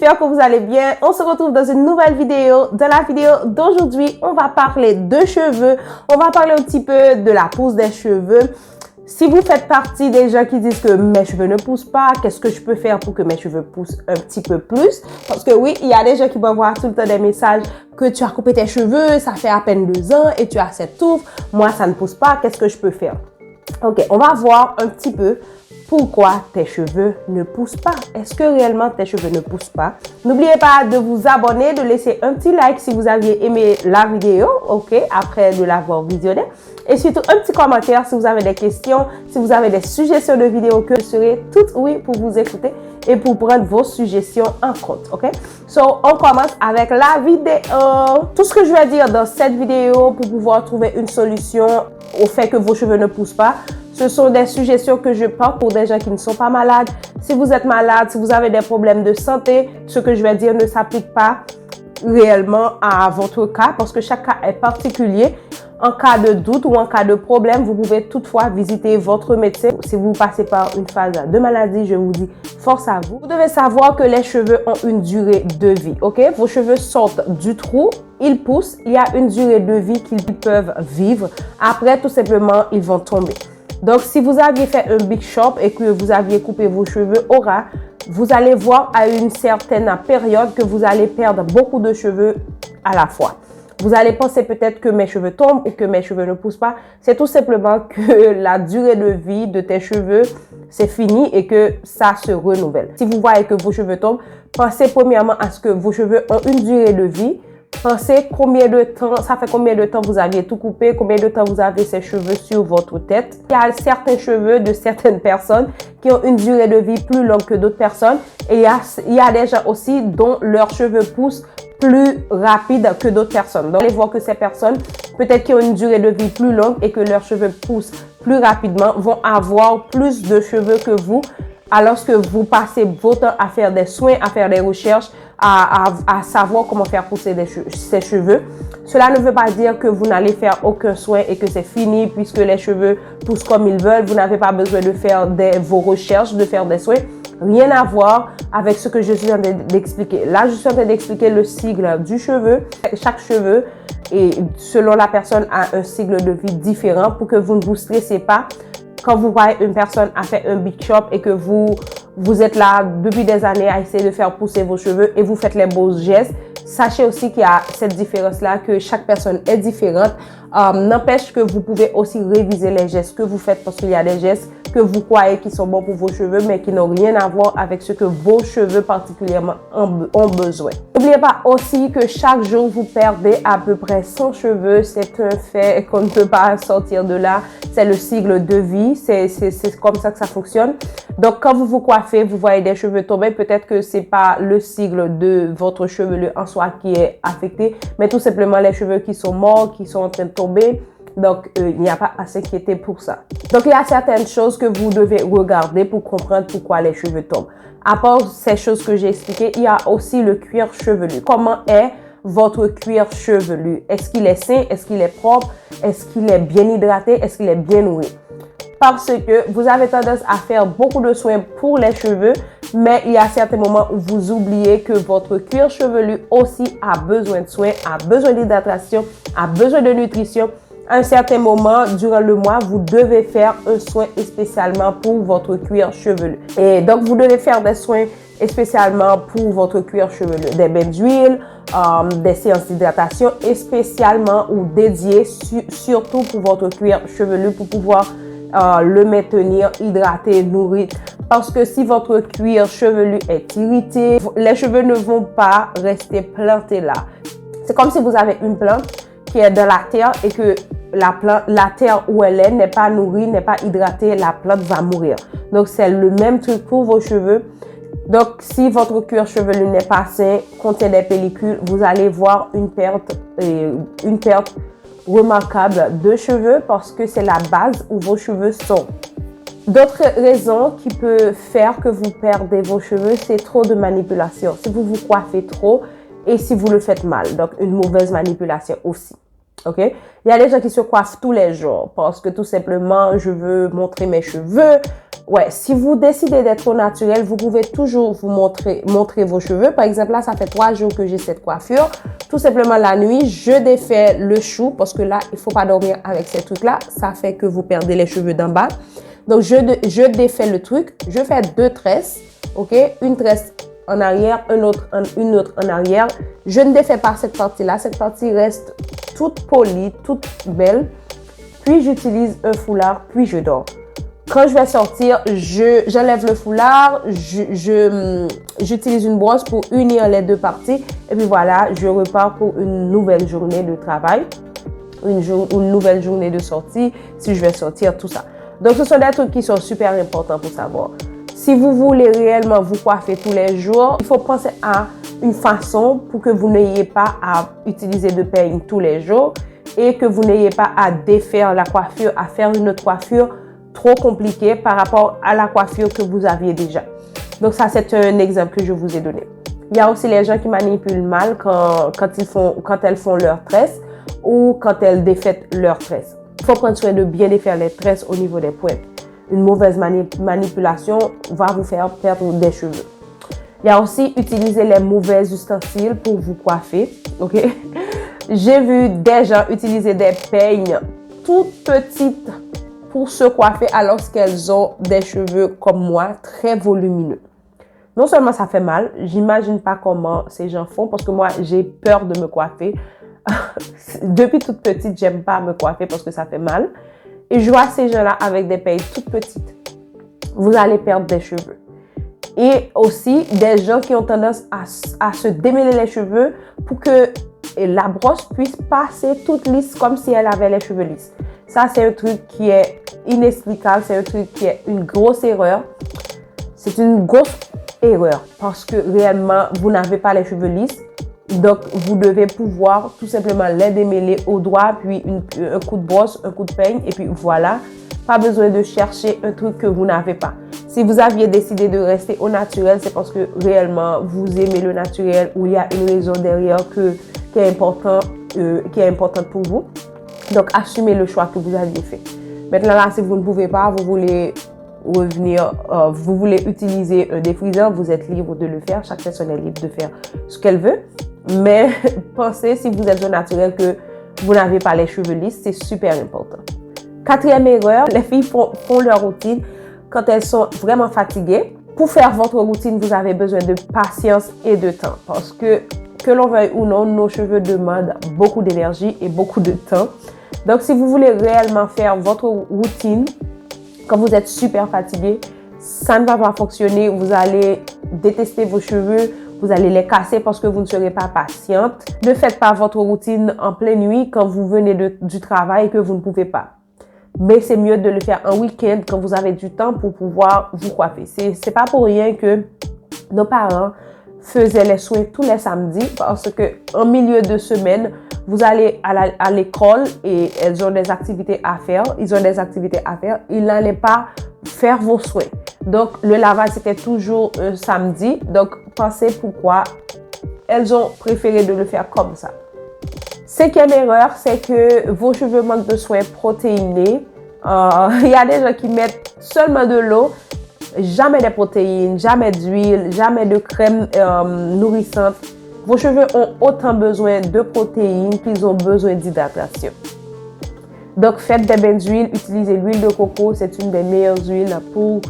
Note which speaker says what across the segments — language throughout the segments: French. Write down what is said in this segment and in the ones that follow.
Speaker 1: j'espère que vous allez bien. On se retrouve dans une nouvelle vidéo. Dans la vidéo d'aujourd'hui, on va parler de cheveux. On va parler un petit peu de la pousse des cheveux. Si vous faites partie des gens qui disent que mes cheveux ne poussent pas, qu'est-ce que je peux faire pour que mes cheveux poussent un petit peu plus? Parce que oui, il y a des gens qui m'envoient tout le temps des messages que tu as coupé tes cheveux, ça fait à peine 2 ans et tu as cette touffe. Moi, ça ne pousse pas. Qu'est-ce que je peux faire? Ok, on va voir un petit peu pourquoi tes cheveux ne poussent pas. Est-ce que réellement tes cheveux ne poussent pas? N'oubliez pas de vous abonner, de laisser un petit like si vous aviez aimé la vidéo, ok, après de l'avoir visionnée. Et surtout un petit commentaire si vous avez des questions, si vous avez des suggestions de vidéos, que je serai toute oui pour vous écouter et pour prendre vos suggestions en compte, ok? So, on commence avec la vidéo. Tout ce que je vais dire dans cette vidéo pour pouvoir trouver une solution au fait que vos cheveux ne poussent pas, ce sont des suggestions que je porte pour des gens qui ne sont pas malades. Si vous êtes malade, si vous avez des problèmes de santé, ce que je vais dire ne s'applique pas réellement à votre cas parce que chaque cas est particulier. En cas de doute ou en cas de problème, vous pouvez toutefois visiter votre médecin. Si vous passez par une phase de maladie, je vous dis force à vous. Vous devez savoir que les cheveux ont une durée de vie, ok? Vos cheveux sortent du trou, ils poussent, il y a une durée de vie qu'ils peuvent vivre. Après, tout simplement, ils vont tomber. Donc, si vous aviez fait un big shop et que vous aviez coupé vos cheveux au ras, vous allez voir à une certaine période que vous allez perdre beaucoup de cheveux à la fois. Vous allez penser peut-être que mes cheveux tombent ou que mes cheveux ne poussent pas. C'est tout simplement que la durée de vie de tes cheveux, c'est fini et que ça se renouvelle. Si vous voyez que vos cheveux tombent, pensez premièrement à ce que vos cheveux ont une durée de vie. Pensez combien de temps, ça fait combien de temps vous aviez tout coupé, combien de temps vous avez ces cheveux sur votre tête. Il y a certains cheveux de certaines personnes qui ont une durée de vie plus longue que d'autres personnes. Et il y a des gens aussi dont leurs cheveux poussent plus rapide que d'autres personnes. Donc, allez voir que ces personnes, peut-être qui ont une durée de vie plus longue et que leurs cheveux poussent plus rapidement, vont avoir plus de cheveux que vous, alors que vous passez votre temps à faire des soins, à faire des recherches, à savoir comment faire pousser ces cheveux. Cela ne veut pas dire que vous n'allez faire aucun soin et que c'est fini puisque les cheveux poussent comme ils veulent. Vous n'avez pas besoin de faire vos recherches, de faire des soins. Rien à voir avec ce que je suis en train d'expliquer. Là, je suis en train d'expliquer le cycle du cheveu. Chaque cheveu, et selon la personne, a un cycle de vie différent pour que vous ne vous stressez pas. Quand vous voyez une personne a fait un big shop et que vous êtes là depuis des années à essayer de faire pousser vos cheveux et vous faites les beaux gestes, sachez aussi qu'il y a cette différence-là, que chaque personne est différente. N'empêche que vous pouvez aussi réviser les gestes que vous faites parce qu'il y a des gestes que vous croyez qui sont bons pour vos cheveux mais qui n'ont rien à voir avec ce que vos cheveux particulièrement ont besoin. N'oubliez pas aussi que chaque jour vous perdez à peu près 100 cheveux. C'est un fait qu'on ne peut pas sortir de là. C'est le cycle de vie. C'est comme ça que ça fonctionne. Donc, quand vous vous coiffez, vous voyez des cheveux tomber. Peut-être que c'est pas le cycle de votre chevelure en soi qui est affecté, mais tout simplement les cheveux qui sont morts, qui sont en train de tomber. Donc, il n'y a pas à s'inquiéter pour ça. Donc, il y a certaines choses que vous devez regarder pour comprendre pourquoi les cheveux tombent. À part ces choses que j'ai expliquées, il y a aussi le cuir chevelu. Comment est votre cuir chevelu? Est-ce qu'il est sain? Est-ce qu'il est propre? Est-ce qu'il est bien hydraté? Est-ce qu'il est bien nourri? Parce que vous avez tendance à faire beaucoup de soins pour les cheveux, mais il y a certains moments où vous oubliez que votre cuir chevelu aussi a besoin de soins, a besoin d'hydratation, a besoin de nutrition. À un certain moment, durant le mois, vous devez faire un soin spécialement pour votre cuir chevelu. Et donc, vous devez faire des soins spécialement pour votre cuir chevelu. Des bains d'huile, des séances d'hydratation spécialement ou dédiées surtout pour votre cuir chevelu pour pouvoir le maintenir hydraté, nourri. Parce que si votre cuir chevelu est irrité, les cheveux ne vont pas rester plantés là. C'est comme si vous avez une plante qui est dans la terre et que la terre où elle est n'est pas nourrie, n'est pas hydratée, la plante va mourir. Donc, c'est le même truc pour vos cheveux. Donc, si votre cuir chevelu n'est pas sain, contient des pellicules, vous allez voir une perte remarquable de cheveux parce que c'est la base où vos cheveux sont. D'autres raisons qui peuvent faire que vous perdez vos cheveux, c'est trop de manipulation. Si vous vous coiffez trop et si vous le faites mal, donc une mauvaise manipulation aussi. OK? Il y a des gens qui se coiffent tous les jours parce que tout simplement, je veux montrer mes cheveux. Ouais, si vous décidez d'être au naturel, vous pouvez toujours vous montrer vos cheveux. Par exemple, là, ça fait 3 jours que j'ai cette coiffure. Tout simplement, la nuit, je défais le chou parce que là, il faut pas dormir avec ces trucs-là. Ça fait que vous perdez les cheveux d'en bas. Donc, je défais le truc. Je fais 2 tresses, OK? Une tresse en arrière, une autre en arrière. Je ne défais pas cette partie-là. Cette partie reste toute polie, toute belle. Puis, j'utilise un foulard, puis je dors. Quand je vais sortir, j'enlève le foulard, j'utilise une brosse pour unir les 2 parties. Et puis voilà, je repars pour une nouvelle journée de travail, une nouvelle journée de sortie, si je vais sortir, tout ça. Donc, ce sont des trucs qui sont super importants pour savoir. Si vous voulez réellement vous coiffer tous les jours, il faut penser à une façon pour que vous n'ayez pas à utiliser de peigne tous les jours et que vous n'ayez pas à défaire la coiffure, à faire une autre coiffure trop compliquée par rapport à la coiffure que vous aviez déjà. Donc ça, c'est un exemple que je vous ai donné. Il y a aussi les gens qui manipulent mal quand elles font leurs tresses ou quand elles défaitent leurs tresses. Il faut prendre soin de bien défaire les tresses au niveau des pointes. Une mauvaise manipulation va vous faire perdre des cheveux. Il y a aussi utiliser les mauvais ustensiles pour vous coiffer. OK? J'ai vu des gens utiliser des peignes toutes petites pour se coiffer alors qu'elles ont des cheveux comme moi, très volumineux. Non seulement ça fait mal, j'imagine pas comment ces gens font parce que moi, j'ai peur de me coiffer. Depuis toute petite, j'aime pas me coiffer parce que ça fait mal. Et je vois ces gens-là avec des peignes toutes petites. Vous allez perdre des cheveux. Et aussi, des gens qui ont tendance à se démêler les cheveux pour que la brosse puisse passer toute lisse comme si elle avait les cheveux lisses. Ça, c'est un truc qui est inexplicable. C'est un truc qui est une grosse erreur. C'est une grosse erreur parce que réellement, vous n'avez pas les cheveux lisses. Donc, vous devez pouvoir tout simplement les démêler au doigt, puis un coup de brosse, un coup de peigne, et puis voilà. Pas besoin de chercher un truc que vous n'avez pas. Si vous aviez décidé de rester au naturel, c'est parce que réellement, vous aimez le naturel ou il y a une raison derrière qui est importante pour vous. Donc, assumez le choix que vous aviez fait. Maintenant, là, si vous ne pouvez pas, vous voulez revenir, vous voulez utiliser un défrisant, vous êtes libre de le faire. Chaque personne est libre de faire ce qu'elle veut. Mais pensez, si vous êtes au naturel, que vous n'avez pas les cheveux lisses, c'est super important. 4e erreur, les filles font leur routine quand elles sont vraiment fatiguées. Pour faire votre routine, vous avez besoin de patience et de temps. Parce que l'on veuille ou non, nos cheveux demandent beaucoup d'énergie et beaucoup de temps. Donc, si vous voulez réellement faire votre routine, quand vous êtes super fatigué, ça ne va pas fonctionner. Vous allez détester vos cheveux. Vous allez les casser parce que vous ne serez pas patiente. Ne faites pas votre routine en pleine nuit quand vous venez du travail et que vous ne pouvez pas. Mais c'est mieux de le faire en week-end quand vous avez du temps pour pouvoir vous coiffer. C'est pas pour rien que nos parents faisaient les soins tous les samedis parce que en milieu de semaine, vous allez à l'école et elles ont des activités à faire. Ils ont des activités à faire. Ils n'allaient pas faire vos soins. Donc, le lavage, c'était toujours un samedi. Donc, pensez pourquoi elles ont préféré de le faire comme ça. 5e erreur, c'est que vos cheveux manquent de soins protéinés. Il y a des gens qui mettent seulement de l'eau, jamais de protéines, jamais d'huile, jamais de crème nourrissante. Vos cheveux ont autant besoin de protéines qu'ils ont besoin d'hydratation. Donc, faites des bains d'huile, utilisez l'huile de coco, c'est une des meilleures huiles pour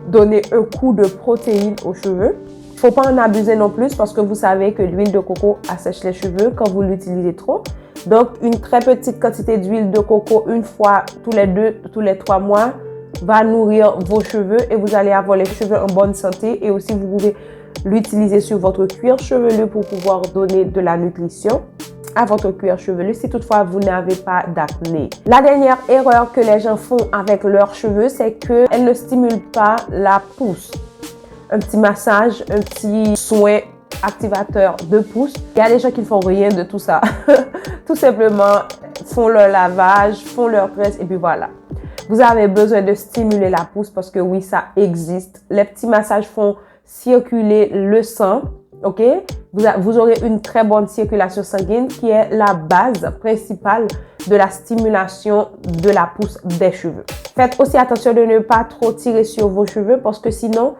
Speaker 1: donner un coup de protéines aux cheveux. Il ne faut pas en abuser non plus parce que vous savez que l'huile de coco assèche les cheveux quand vous l'utilisez trop. Donc, une très petite quantité d'huile de coco une fois tous les 3 mois va nourrir vos cheveux et vous allez avoir les cheveux en bonne santé. Et aussi, vous pouvez l'utiliser sur votre cuir chevelu pour pouvoir donner de la nutrition à votre cuir chevelu si toutefois vous n'avez pas d'acné. La dernière erreur que les gens font avec leurs cheveux, c'est qu'elles ne stimulent pas la pousse. Un petit massage, un petit soin activateur de pousse. Il y a des gens qui ne font rien de tout ça. Tout simplement, font leur lavage, font leur tresse et puis voilà. Vous avez besoin de stimuler la pousse parce que oui, ça existe. Les petits massages font circuler le sang ok? Vous aurez une très bonne circulation sanguine qui est la base principale de la stimulation de la pousse des cheveux. Faites aussi attention de ne pas trop tirer sur vos cheveux parce que sinon,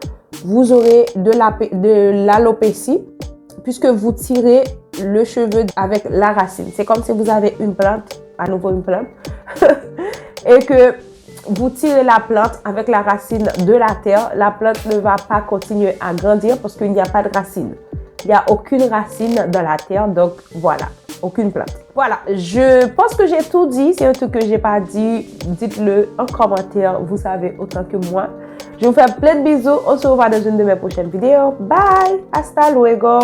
Speaker 1: vous aurez de l'alopécie puisque vous tirez le cheveu avec la racine. C'est comme si vous avez une plante, à nouveau une plante, et que vous tirez la plante avec la racine de la terre. La plante ne va pas continuer à grandir parce qu'il n'y a pas de racine. Il n'y a aucune racine dans la terre, donc voilà, aucune plante. Voilà, je pense que j'ai tout dit. C'est un truc que j'ai pas dit, dites-le en commentaire, vous savez autant que moi. Je vous fais plein de bisous. On se revoit dans une de mes prochaines vidéos. Bye, hasta luego.